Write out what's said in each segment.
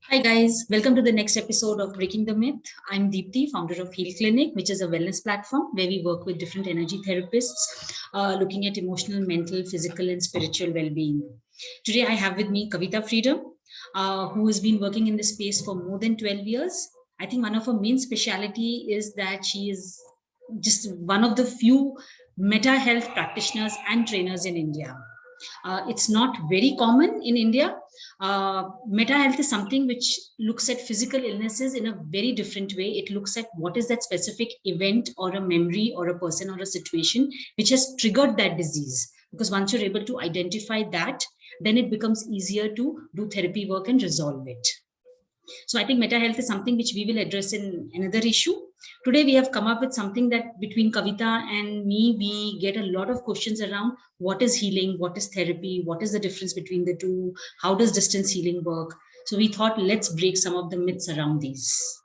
Hi guys, welcome to the next episode of Breaking the Myth. I'm Deepti, founder of Heal Clinic, which is a wellness platform where we work with different energy therapists looking at emotional, mental, physical, and spiritual well-being. Today I have with me Kavita Freedom, who has been working in this space for more than 12 years. I think one of her main speciality is that she is just one of the few meta health practitioners and trainers in India. It's not very common in India. Meta health is something which looks at physical illnesses in a very different way. It looks at what is that specific event or a memory or a person or a situation which has triggered that disease. Because once you're able to identify that, then it becomes easier to do therapy work and resolve it. So I think meta health is something which we will address in another issue. Today we have come up with something that between Kavita and me, we get a lot of questions around what is healing, what is therapy, what is the difference between the two, how does distance healing work? So we thought let's break some of the myths around these.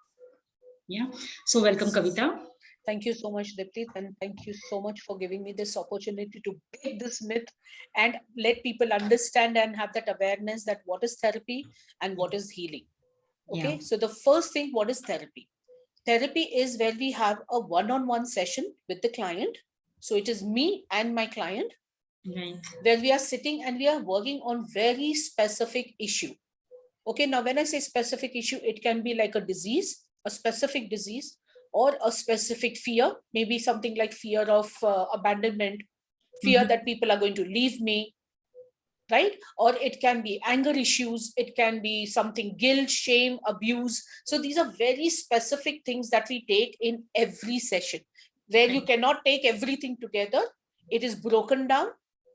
Yeah. So welcome, Kavita. Thank you so much, Deepti, and thank you so much for giving me this opportunity to break this myth and let people understand and have that awareness that what is therapy and what is healing. Okay, so the first thing, what is therapy? Therapy is where we have a one-on-one session with the client. So it is me and my client, where we are sitting and we are working on very specific issue. Okay, now when I say specific issue, it can be like a disease, a specific disease, or a specific fear, maybe something like fear of abandonment, fear that people are going to leave me, right? Or it can be anger issues, it can be something guilt, shame, abuse. So these are very specific things that we take in every session, where you cannot take everything together. It is broken down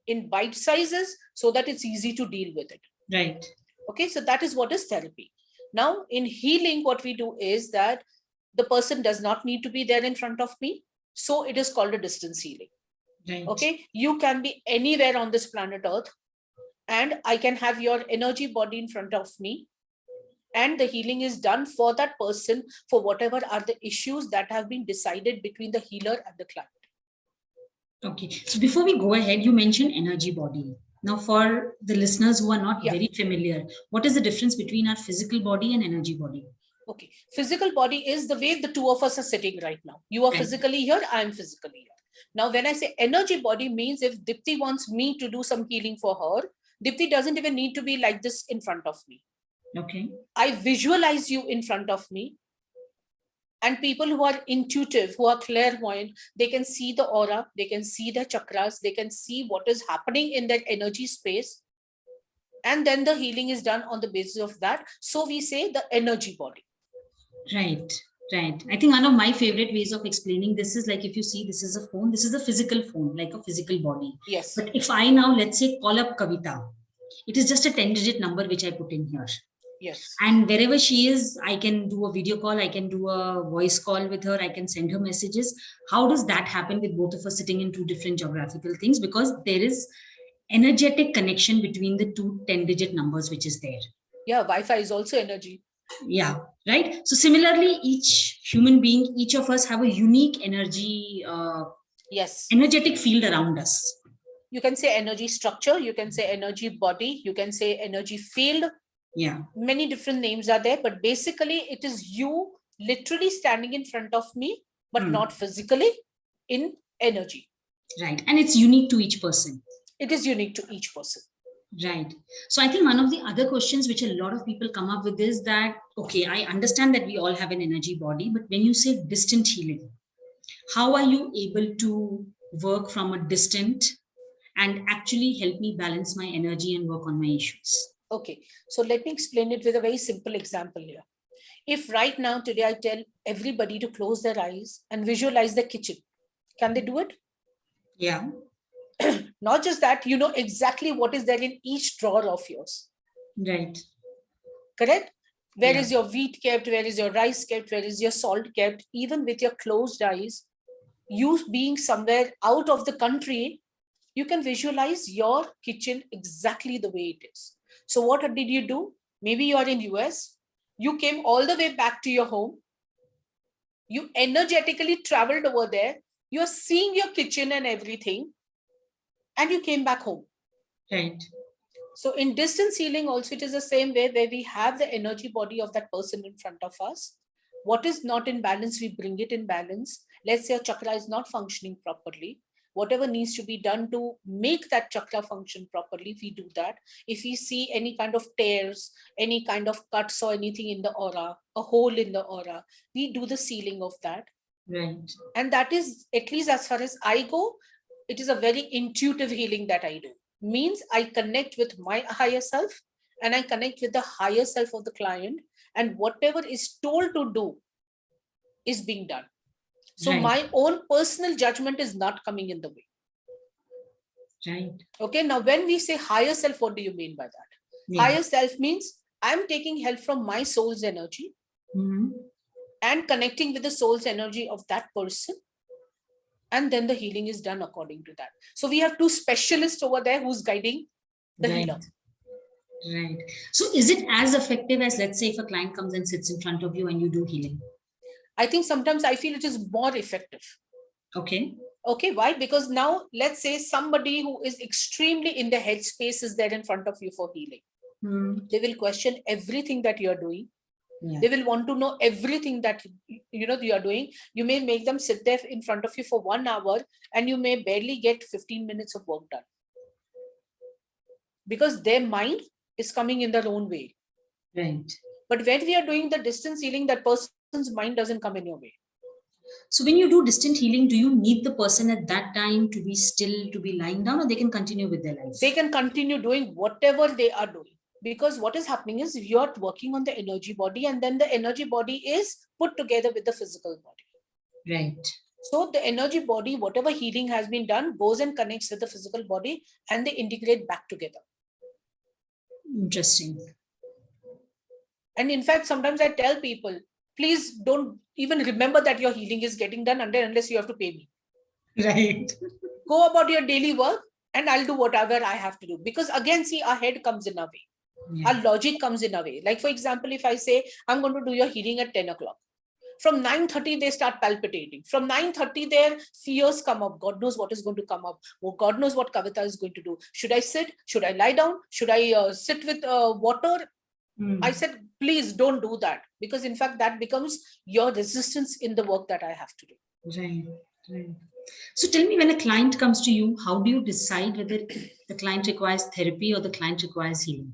in bite sizes so that it's easy to deal with it. Right. Okay, so that is what is therapy. Now, in healing, what we do is that the person does not need to be there in front of me. So it is called a distance healing. Right. Okay, you can be anywhere on this planet Earth, and I can have your energy body in front of me. And the healing is done for that person for whatever are the issues that have been decided between the healer and the client. Okay, so before we go ahead, you mentioned energy body. Now, for the listeners who are not very familiar, what is the difference between our physical body and energy body? Okay, physical body is the way the two of us are sitting right now. You are physically here, I am physically here. Now, when I say energy body means if Deepti wants me to do some healing for her, Deepti doesn't even need to be like this in front of me. Okay. I visualize you in front of me. And people who are intuitive, who are clairvoyant, they can see the aura, they can see the chakras, they can see what is happening in that energy space. And then the healing is done on the basis of that. So we say the energy body. Right. Right. I think one of my favorite ways of explaining this is like if you see this is a phone, this is a physical phone, like a physical body. Yes. But if I now, let's say, call up Kavita, it is just a 10-digit number which I put in here. Yes. And wherever she is, I can do a video call, I can do a voice call with her, I can send her messages. How does that happen with both of us sitting in two different geographical things? Because there is energetic connection between the two 10-digit numbers which is there. Yeah, Wi-Fi is also energy. Yeah, right. So similarly, each human being, each of us have a unique energy, yes, energetic field around us. You can say energy structure, you can say energy body, you can say energy field. Yeah. Many different names are there, but basically it is you literally standing in front of me, but not physically, in energy. Right. And it's unique to each person. It is unique to each person. Right. So I think one of the other questions which a lot of people come up with is that, okay, I understand that we all have an energy body, but when you say distant healing, how are you able to work from a distant and actually help me balance my energy and work on my issues? Okay, so let me explain it with a very simple example here. If right now, today, I tell everybody to close their eyes and visualize the kitchen, can they do it? Yeah. Not just that, you know exactly what is there in each drawer of yours. Right. Correct? Where is your wheat kept? Where is your rice kept? Where is your salt kept? Even with your closed eyes, you being somewhere out of the country, you can visualize your kitchen exactly the way it is. So what did you do? Maybe you are in US. You came all the way back to your home. You energetically traveled over there. You're seeing your kitchen and everything. And you came back home. Right. So in distance healing also, it is the same way, where we have the energy body of that person in front of us. What is not in balance, we bring it in balance. Let's say a chakra is not functioning properly. Whatever needs to be done to make that chakra function properly, we do that. If we see any kind of tears, any kind of cuts or anything in the aura, a hole in the aura, we do the sealing of that. Right. And that is, at least as far as I go, it is a very intuitive healing that I do. Means I connect with my higher self, and I connect with the higher self of the client, and whatever is told to do is being done. So Right. my own personal judgment is not coming in the way. Right. Okay, now when we say higher self, what do you mean by that? Yeah. Higher self means I'm taking help from my soul's energy and connecting with the soul's energy of that person, and then the healing is done according to that. So we have two specialists over there who's guiding the Right. healer. Right. So is it as effective as, let's say, if a client comes and sits in front of you and you do healing? I think sometimes I feel it is more effective. Okay. Okay, why? Because now let's say somebody who is extremely in the headspace is there in front of you for healing. They will question everything that you're doing. Yeah. They will want to know everything that you are doing. You may make them sit there in front of you for 1 hour, and you may barely get 15 minutes of work done, because their mind is coming in their own way. Right. But when we are doing the distance healing, that person's mind doesn't come in your way. So when you do distant healing, do you need the person at that time to be still, to be lying down, or they can continue with their life? They can continue doing whatever they are doing, because what is happening is you're working on the energy body, and then the energy body is put together with the physical body. Right. So the energy body, whatever healing has been done, goes and connects with the physical body, and they integrate back together. Interesting. And in fact, sometimes I tell people, please don't even remember that your healing is getting done unless you have to pay me. Right. Go about your daily work, and I'll do whatever I have to do. Because again, see, our head comes in our way. Yeah. Our logic comes in our way. Like, for example, if I say, I'm going to do your healing at 10 o'clock. From 9:30, they start palpitating. From 9:30, their fears come up. God knows what is going to come up. Oh, God knows what Kavita is going to do. Should I sit? Should I lie down? Should I sit with water? I said, please don't do that. Because in fact, that becomes your resistance in the work that I have to do. Right. Right. So tell me, when a client comes to you, how do you decide whether the client requires therapy or the client requires healing?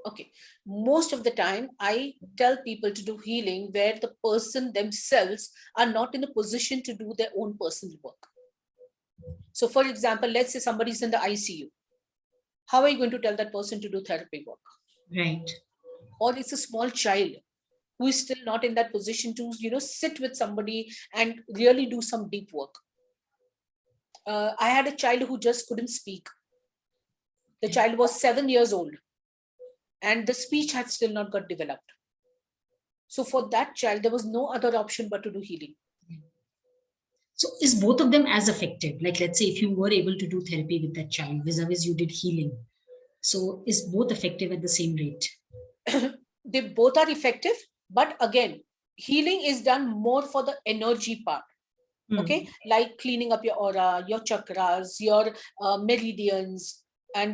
Okay. Most of the time, I tell people to do healing where the person themselves are not in a position to do their own personal work. So for example, let's say somebody's in the ICU. How are you going to tell that person to do therapy work? Right. Or it's a small child who is still not in that position to, sit with somebody and really do some deep work. I had a child who just couldn't speak. The child was 7 years old, and the speech had still not got developed. So for that child, there was no other option but to do healing. So is both of them as effective? Like, let's say if you were able to do therapy with that child, vis-a-vis you did healing. So is both effective at the same rate? They both are effective, but again, healing is done more for the energy part. Okay, like cleaning up your aura, your chakras, your meridians, and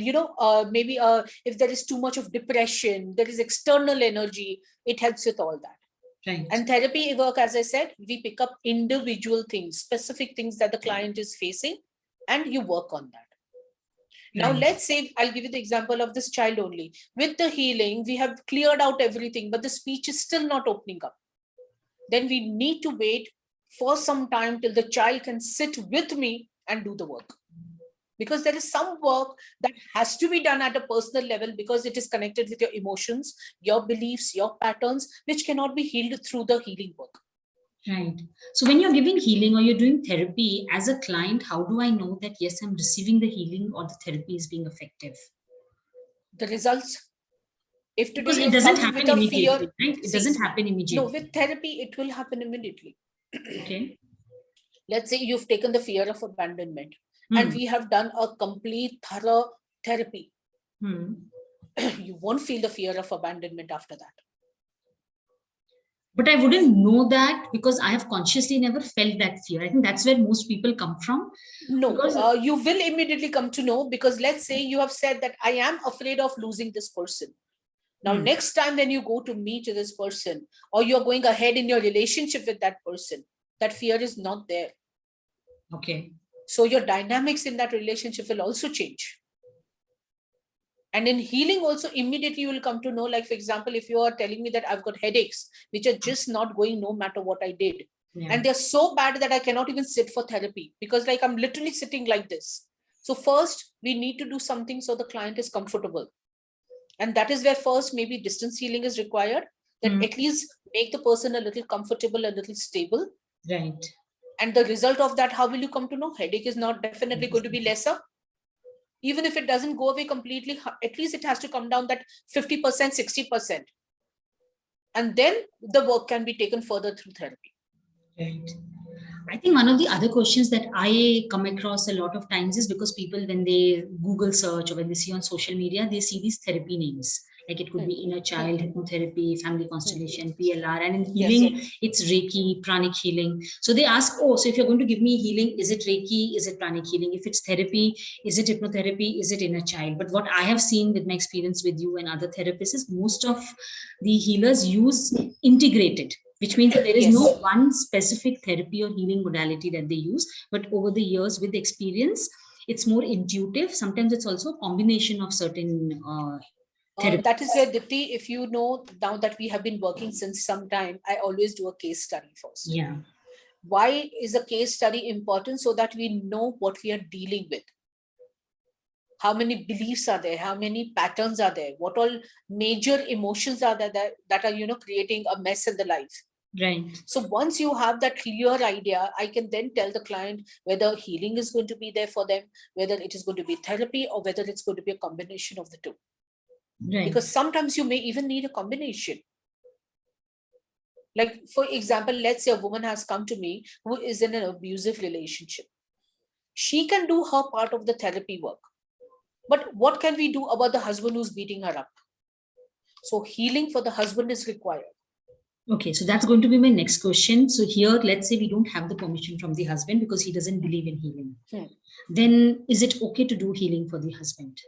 maybe if there is too much of depression, there is external energy, it helps with all that. Right. And therapy work, as I said, we pick up individual things, specific things that the client is facing, and you work on that. Now, let's say, I'll give you the example of this child only. With the healing, we have cleared out everything, but the speech is still not opening up. Then we need to wait for some time till the child can sit with me and do the work. Because there is some work that has to be done at a personal level, because it is connected with your emotions, your beliefs, your patterns, which cannot be healed through the healing work. Right. So when you're giving healing or you're doing therapy, as a client, how do I know that, yes, I'm receiving the healing or the therapy is being effective? The results. If today because it doesn't come happen with a immediately, fear, right? It doesn't happen immediately. No, with therapy, it will happen immediately. Okay. Let's say you've taken the fear of abandonment, and we have done a complete thorough therapy. You won't feel the fear of abandonment after that. But I wouldn't know that because I have consciously never felt that fear. I think that's where most people come from. No, Because you will immediately come to know, because let's say you have said that I am afraid of losing this person. Now, next time when you go to meet this person, or you're going ahead in your relationship with that person, that fear is not there. okay. So your dynamics in that relationship will also change. And in healing also, immediately you will come to know, like, for example, if you are telling me that I've got headaches, which are just not going no matter what I did. Yeah. And they're so bad that I cannot even sit for therapy, because like I'm literally sitting like this. So first, we need to do something so the client is comfortable. And that is where first maybe distance healing is required, that at least make the person a little comfortable, a little stable. Right. And the result of that, how will you come to know? Headache is not definitely going to be lesser. Even if it doesn't go away completely, at least it has to come down that 50%, 60%. And then the work can be taken further through therapy. Right. I think one of the other questions that I come across a lot of times is because people, when they Google search or when they see on social media, they see these therapy names. Like it could be inner child, hypnotherapy, family constellation, PLR, and in healing, Yes. it's Reiki, pranic healing. So they ask, oh, so if you're going to give me healing, is it Reiki? Is it pranic healing? If it's therapy, is it hypnotherapy? Is it inner child? But what I have seen with my experience with you and other therapists is most of the healers use integrated, which means that there is no one specific therapy or healing modality that they use, but over the years with experience, it's more intuitive. Sometimes it's also a combination of certain that is where, Deepti, if you know, now that we have been working since some time, I always do a case study first. Yeah. Why is a case study important? So that we know what we are dealing with. How many beliefs are there? How many patterns are there? What all major emotions are there that are, creating a mess in the life? Right. So once you have that clear idea, I can then tell the client whether healing is going to be there for them, whether it is going to be therapy, or whether it's going to be a combination of the two. Right. Because sometimes you may even need a combination. Like, for example, let's say a woman has come to me who is in an abusive relationship. She can do her part of the therapy work. But what can we do about the husband who's beating her up? So healing for the husband is required. Okay, so that's going to be my next question. So here, let's say we don't have the permission from the husband because he doesn't believe in healing. Then is it okay to do healing for the husband?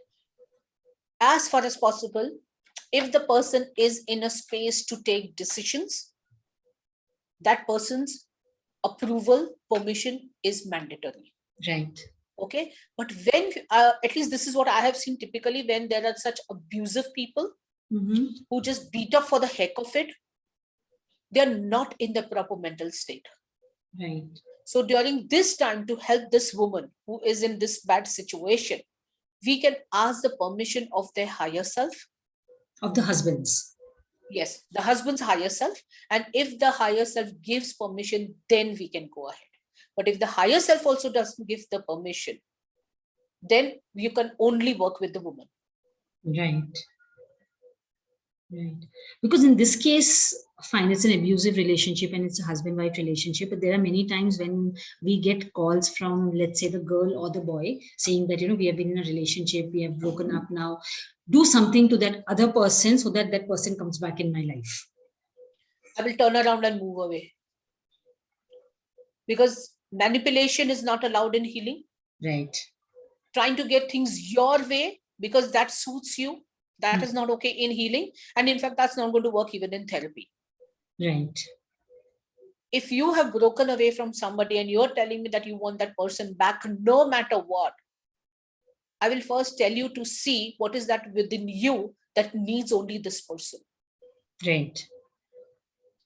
As far as possible, if the person is in a space to take decisions, that person's approval, permission is mandatory. Right. Okay. But when, at least this is what I have seen typically, when there are such abusive people who just beat up for the heck of it, they're not in the proper mental state. Right. So during this time, to help this woman who is in this bad situation, we can ask the permission of their higher self. Of the husband's. Yes, the husband's higher self. And if the higher self gives permission, then we can go ahead. But if the higher self also doesn't give the permission, then you can only work with the woman. Right. Right. Because in this case, fine, it's an abusive relationship and it's a husband-wife relationship. But there are many times when we get calls from, let's say, the girl or the boy saying that, we have been in a relationship, we have broken up now. Do something to that other person so that that person comes back in my life. I will turn around and move away. Because manipulation is not allowed in healing. Right. Trying to get things your way because that suits you, that is not okay in healing. And in fact, that's not going to work even in therapy. Right. If you have broken away from somebody and you're telling me that you want that person back no matter what, I will first tell you to see what is that within you that needs only this person. Right.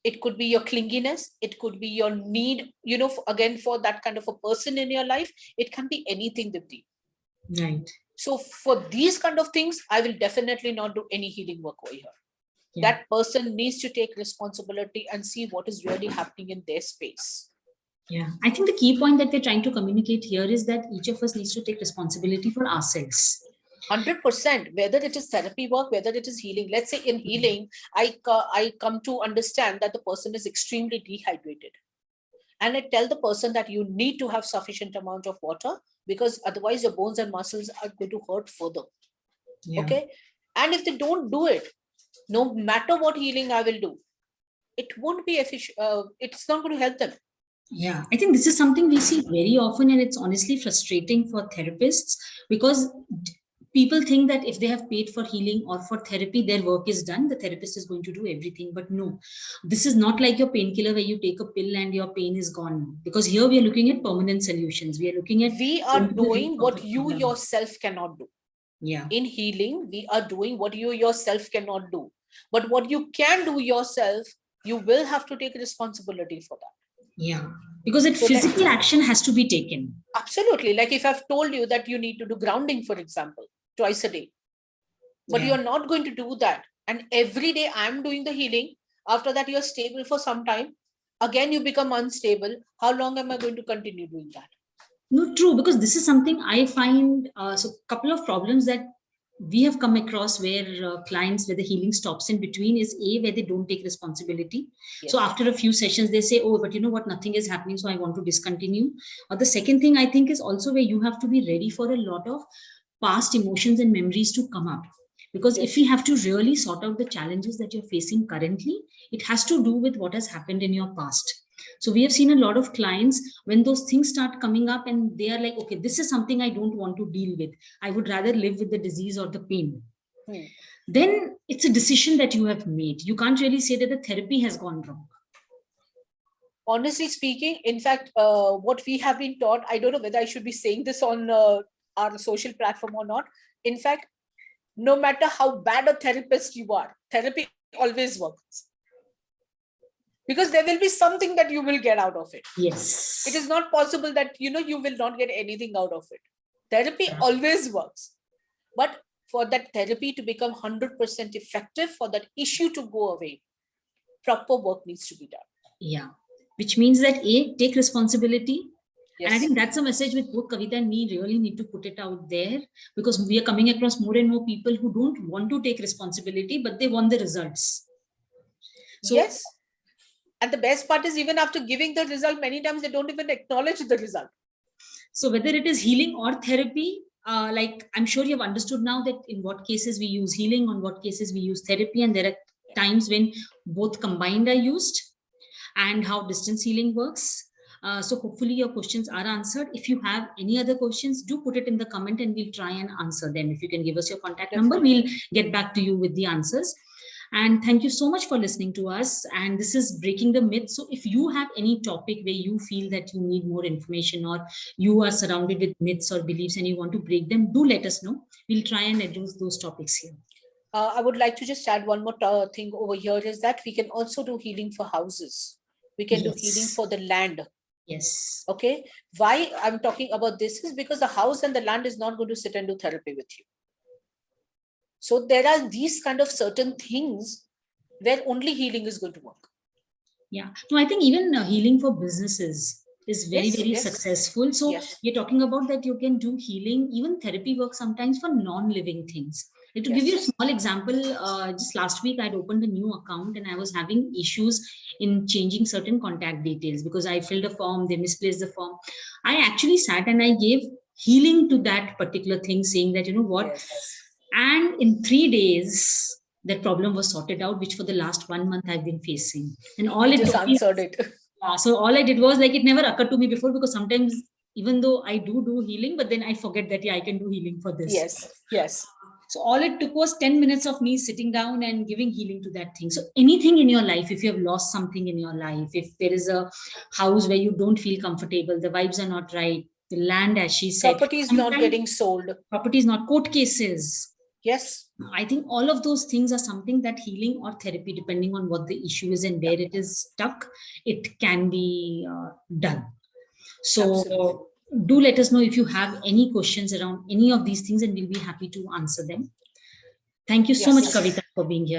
It could be your clinginess. It could be your need, again, for that kind of a person in your life. It can be anything, Deepti. Right. So for these kind of things, I will definitely not do any healing work over here. Yeah. That person needs to take responsibility and see what is really happening in their space. Yeah, I think the key point that we're trying to communicate here is that each of us needs to take responsibility for ourselves. 100%, whether it is therapy work, whether it is healing. Let's say in healing, I come to understand that the person is extremely dehydrated. And I tell the person that you need to have sufficient amount of water because otherwise your bones and muscles are going to hurt further. Yeah. Okay. And if they don't do it, no matter what healing I will do, it won't be efficient. It's not going to help them. Yeah, I think this is something we see very often, and it's honestly frustrating for therapists because people think that if they have paid for healing or for therapy, their work is done. The therapist is going to do everything. But no, this is not like your painkiller where you take a pill and your pain is gone. Because here we are looking at permanent solutions. We are looking at. We are doing what you yourself cannot do. Yeah. In healing, we are doing what you yourself cannot do. But what you can do yourself, you will have to take responsibility for that. Yeah, because physical action has to be taken. Absolutely. Like if I've told you that you need to do grounding, for example, twice a day, but you're not going to do that. And every day I'm doing the healing. After that, you're stable for some time. Again, you become unstable. How long am I going to continue doing that? No, true, because this is something I find, so a couple of problems that we have come across where clients, where the healing stops in between is where they don't take responsibility. Yes. So after a few sessions, they say, oh, but you know what, nothing is happening, so I want to discontinue. Or the second thing I think is also where you have to be ready for a lot of past emotions and memories to come up. Because if we have to really sort out the challenges that you're facing currently, it has to do with what has happened in your past. So we have seen a lot of clients when those things start coming up and they are like, okay, this is something I don't want to deal with. I would rather live with the disease or the pain. Then it's a decision that you have made. You can't really say that the therapy has gone wrong. Honestly speaking, in fact, what we have been taught, I don't know whether I should be saying this on our social platform or not. In fact, no matter how bad a therapist you are, therapy always works. Because there will be something that you will get out of it. Yes. It is not possible that, you will not get anything out of it. Therapy always works. But for that therapy to become 100% effective, for that issue to go away, proper work needs to be done. Yeah. Which means that take responsibility. Yes. And I think that's a message with both Kavita and me really need to put it out there, because we are coming across more and more people who don't want to take responsibility, but they want the results. So, yes. And the best part is even after giving the result, many times they don't even acknowledge the result. So whether it is healing or therapy, like I'm sure you've understood now that in what cases we use healing, on what cases we use therapy, and there are times when both combined are used, and how distance healing works. So hopefully your questions are answered. If you have any other questions, do put it in the comment and we'll try and answer them. If you can give us your contact number, we'll get back to you with the answers. And thank you so much for listening to us. And this is Breaking the Myth. So if you have any topic where you feel that you need more information, or you are surrounded with myths or beliefs and you want to break them, do let us know. We'll try and address those topics here. I would like to just add one more thing over here, is that we can also do healing for houses. We can do healing for the land. Yes. Okay. Why I'm talking about this is because the house and the land is not going to sit and do therapy with you. So there are these kind of certain things where only healing is going to work. Yeah. No, I think even healing for businesses is very, very successful. So you're talking about that you can do healing, even therapy work sometimes for non-living things. To give you a small example, just last week I'd opened a new account and I was having issues in changing certain contact details because I filled a form, they misplaced the form. I actually sat and I gave healing to that particular thing, saying that, you know what, and in 3 days, that problem was sorted out, which for the last 1 month I've been facing. And all it just answered it. So all I did was, like, it never occurred to me before, because sometimes even though I do healing, but then I forget that, I can do healing for this. Yes. So all it took was 10 minutes of me sitting down and giving healing to that thing. So anything in your life, if you have lost something in your life, if there is a house where you don't feel comfortable, the vibes are not right, the land, as she said, property is not getting sold, property is not, court cases. Yes. I think all of those things are something that healing or therapy, depending on what the issue is and where it is stuck, it can be done. So absolutely, do let us know if you have any questions around any of these things and we'll be happy to answer them. Thank you so much, Kavita, for being here.